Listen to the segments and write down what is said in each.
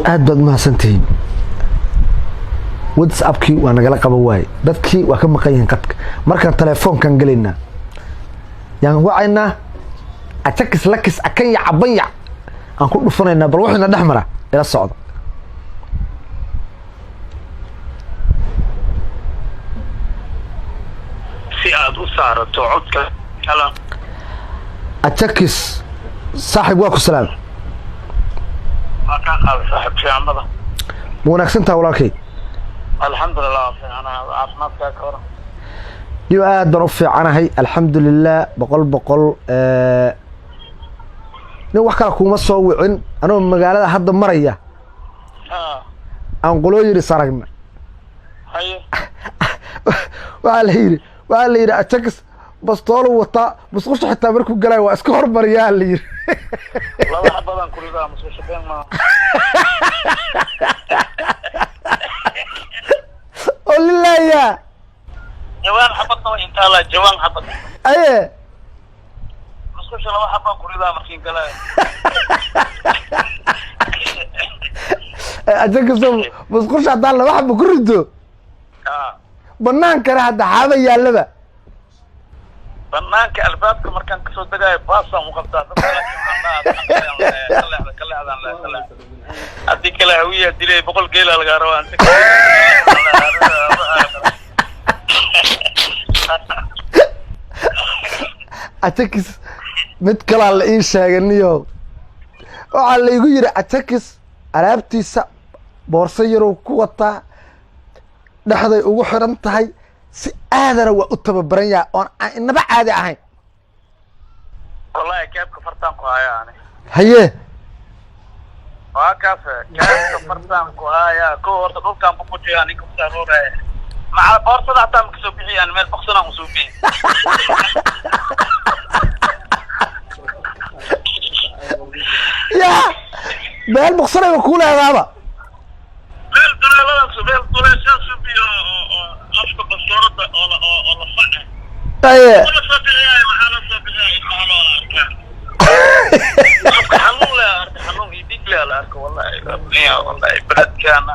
aad baad mahadsantihiin. WhatsApp-kii waa nagala qaban waayay, dadkii waa ka maqan yihiin qadka. Markaan telefoonkan galaynaa yaan wacaynaa atakis lakis akan ya caban ya aan ku dhufanaynaa bal waxina dhex mara ila socdo. si aad u saarato codka kala atakis saaxiib waa ku salaam. ma ka qaad saaxiib fiicnada wanaagsantaa walaalkay. alxamdulillah fiicnaa caafimaadka ka hor iyo aad baan u fiicanahay alxamdulillah boqol nin wax kale kuma soo wicin anoo magaalada hadda maraya aan qolo yiri saragna haye waa la yiri atakis bastoolo wata musqusha xitaa markuu galay waa iska hormariyaa la yiri laba badan kuriga musqusha been ma والله يا جوان حبطنا انت لا جوان حبط ايه مسكوش لو حبا كوريدا مركين كلا اجاك سو مسكوش عدان لو حبا كوريدو بنان كره هدا حابا يالبا بنانك البابك مركان كسو دغاي باسا مقبتا كلا هذا ادي كلا هويه ديلي بقول جيل لا غارو انت atakis mid kala la ii sheeganiyo waxa la igu yiri atakis alaabtiisa boorso yaro ku wata dhaxday ugu xiran tahay si aadana waa u tababaran yahay oo inaba caadi ahayn wallahi kaabka fartaan ku hayaane haye waa kaabka fartaan ku haya ko horta dhulkan ku fujiyaan in ku saarore maca boorsada hataa ma kasoo bixiyaan meel boqsana u soo bixiyaan يا بال بخسرة بكون هذا بال دولار شو بيو أفضل بصورة ولا فنة أيه ولا صبيعي محل صبيعي حلول لا أرك حلول يديك لا أرك والله والله بلد كان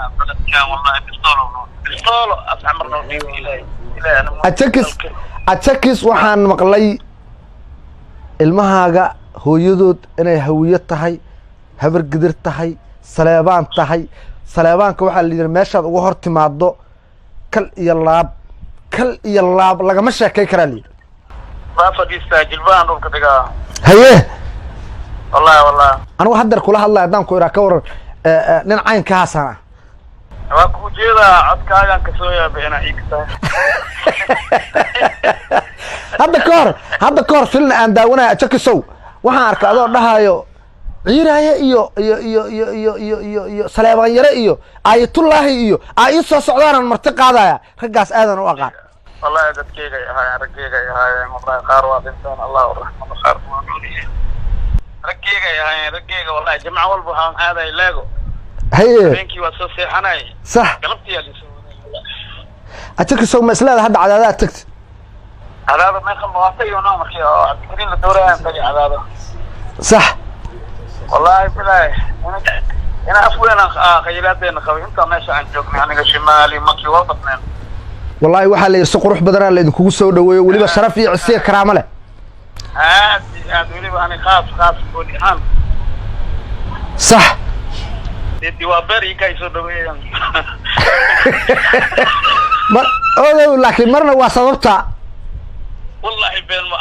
والله بستولو أسعمرنا فيه أتكس وحان مقلي المهاجة هو يدود إنه هوية تهي هبر قدر تهي سليبان تهي سليبان كوحة اللي ماشاد وهرت معضو كل يلاب لقى مشى كي كرالي رافق يستاجل بان روك دقا هيه والله أنا وحدر كلها الله يدام كورا كور نين عين كاسانا واكو جيدا عدكايان كسويا بينا إيكتا هذا كور فيلنا أن داونا أتكسو waxaan arkaa adoo dhahayo ciiraaye iyo saleebaan yare iyo ayatullaahi iyo ay soo socdaan marti qaadaya ragaas aadan u aqaan wallahi dadkayga ahaayeen wallahi qaar waa dhintaan allah rahmatu qaar waa nooliyeen ragayga wallahi jamca walba waxaan aaday leego haye beenkii waa soo seexanay sax galabtii aad soo atakisoo maslada hadda cadaada tagti هذا ما يخلص وقتي ونوم أخي عبدالكريم الدوران تجي هذا صح والله بالله أنا أصلا أنا خيالاتي أنا خوي أنت ماشي عن جوكني أنا شمالي مكي وسطنا والله واحد يرسق روح بدنا اللي يكون سودا ولي بشرف يعسيه كرامة له هذا ولي أنا خاص بودي حال صح دي وابري كاي سودا ما لكن مرنا وصلتها والله بين ما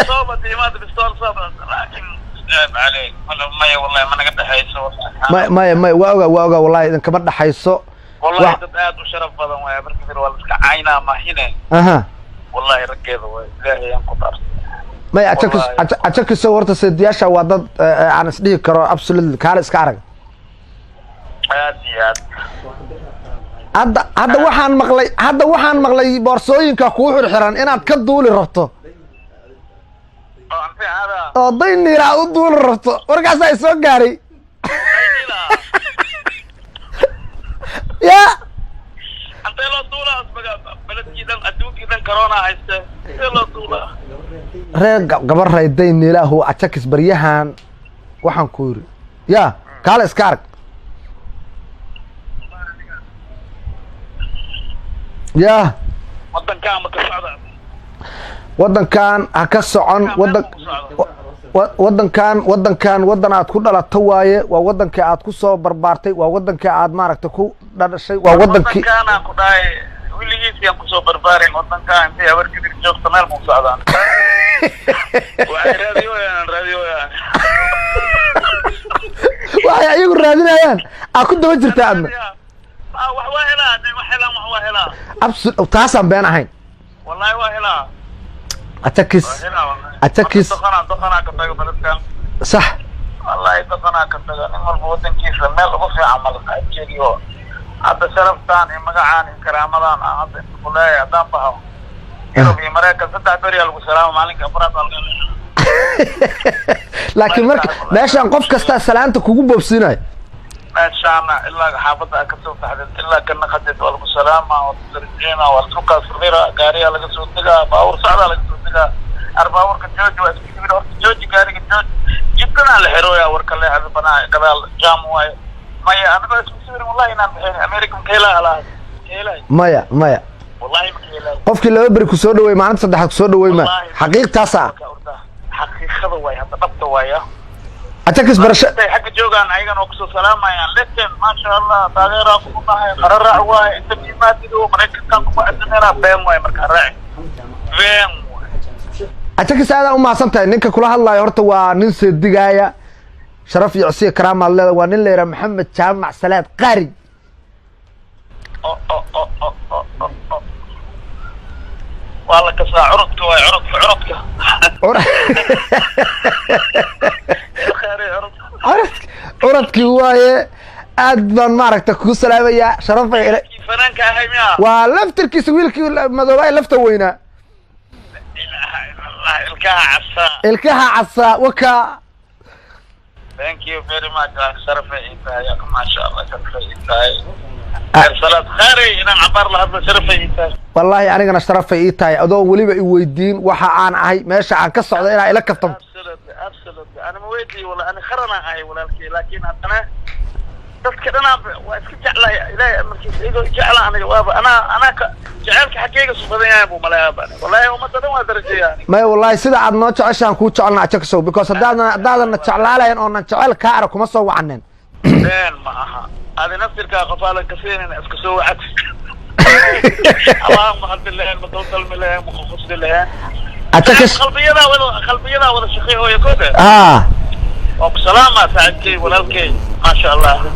صوبت ما تبستول صوبت لكن عليك والله ما نقدر حيسو ما واقع والله إذا كمان دحيسو والله تبعد وشرف بدن ويا بركبير ولا عينا ما هنا والله ركيض وإلهي ينقطر ما أتكس صورت سدياشة وضد عن سديه كرو أبسل كارس كارج هذا waxaan maqlay boorsooyinka ku xirxiran inaad ka duuli rabto oo daynira u duuli rabto warkaas ay soo gaaray ya anta loo duula asbaga baladkiidan adduunkiidan corona haysta loo duula reer gabar raydaynira hu atakis baryahan waxaan ku yiri ya kaale iska arag ya wadankaan ma ka socda wadankan ha ka socon wadankan wadan aad ku dhalato waaye waa wadankii aad ku soo barbaartay waa wadankii aad maaragtay ku dhashay waa wadankii wadankaan ku dhahay wiligiisii aan kusoo barbaarin wadankaan intay habarkidir joogta meel muu socdaan waxay raadiyoyaan waxay ayagu raadinayaan aa ku daba jirtaa adna wax waa helaa absolute taasaan been ahayn wallahi waa helaa atakis doqonaa ka taga baladkan sax wallahi doqonaa ka taga nin walba wadankiisa meel ugu fiican malaka jeediyo hadda sharaftaan iyo magacaan iyo karaamadan aan hadda ku leeyahay haddaan baho yurub iyo maraykan 3 beri lagu salaamo maalinka afraad laakiin marka meeshaan qof kasta salaanta kugu boobsiinayo meeshaana ilaa xaafadda ka soo baxday ilaa kana qadid wal salaama oo tarjeena wal suuqa sirira gaariga laga soo tagaa baawur socda laga soo tagaa arbaawurka jooji waa isku jibir horta jooji gaariga jooji jibkana la xirooya warka leexda banaa gadaal jaam waaye maya anaga isku jibir wallahi inaan bixin American keela ala maya wallahi keela qofkii laba bari ku soo dhaweey maalinta saddexaad ku soo dhaweey ma xaqiiqtaas xaqiiqada way hadda dhabta waaya atakis barasha xagga joogaan ayagana oo kusoo salaamayaan listen ma sha Allah taageera ku dhahay qararac waay inta miimaadido maraykankan ku admeera been waay marka raaci been atakis aad u maasantahay ninka kula hadlayo horta waa nin seedigaaya sharaf iyo cisiyo karaama leedahay waa nin leeyahay maxamed jaamac salaad qaari wala ka saa curudka waay curudka curadkii waaye aad baan maaragta kugu salaamaya sharafay fanaanka ahay miya waa laftirkiisa wiilkii madoobay lafta weynaa ilkaha casa waka thank you very much sharafay intahay ma sha Allah sharafay intahay salaad khayri inaan cabar la hadla sharafay intahay wallahi anigana sharafay ii tahay adoo waliba i weydiin waxa aan ahay meesha aan ka socdo inaa ila kaftanto absolutely أنا مويدي ولا أنا خرنا هاي ولا شيء لكن أنا بس كده أنا واسكت لا مركز إيجو جعل أنا جواب أنا جعلك حقيقة سبحان يا أبو ملاعب والله يوم تدوم درجة يعني ما والله سيدا عاد نوتش عشان كوتش على نعتكسو because دادنا نتشعلها إن أنا نتشعل كارك وما سوى عنن زين معها هذه نفس الكافة كثير إن أسكسو عكس اللهم حد الله المتوصل من الله مخصص لله أتكس قلبينا ولا شقيه هو يكوده وبسلامة سعدكي ولالكي ما شاء الله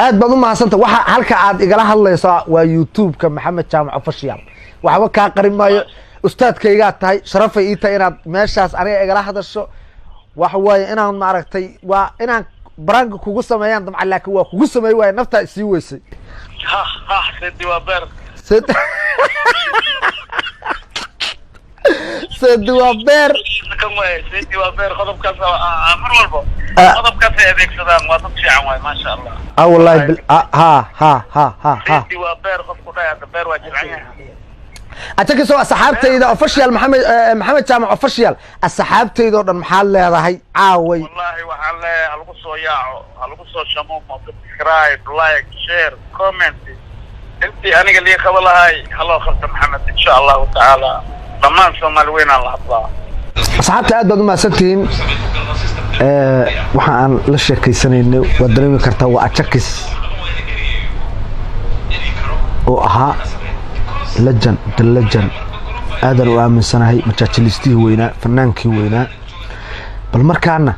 aad baad u mahadsantahay waxa halka aad igala hadlaysaa waa YouTube-ka Maxamed Jaamac Official waxba ka qarin maayo ustaadkayga tahay sharafay ii tahay inaad meeshaas aniga igala hadasho wax way inaan maaragtay waa inaan brand kugu sameeyaan dabcan laakiin waa kugu sameey way nafta isii weysay sidi waa beer sidi waa beer kan way sidi waa beer qodobkaas mar walba qodobkaas ay adeegsadaan waa dad fiican way ma sha Allah wallahi ha sidi waa beer qofku dhayaa beer waa jilcan أتكلم سواء صحابتي official محمد جامع official الصحابتي دو دن محل هذا عاوي والله وحلا هلقصو ياعو هلقصو شموم سبسكرايب لايك شير كومنت انتي انا قال لي خبر هاي هلو خلص محمد ان شاء الله تعالى ضمان سومال وين الله الله صحابتي aad baad u maasantiin waxaan la sheekaysanayna waa dareemi kartaa waa atakis oo ahaa legend aadan u aaminsanahay majaajiliistii weynaa fanaankii weynaa bal markaana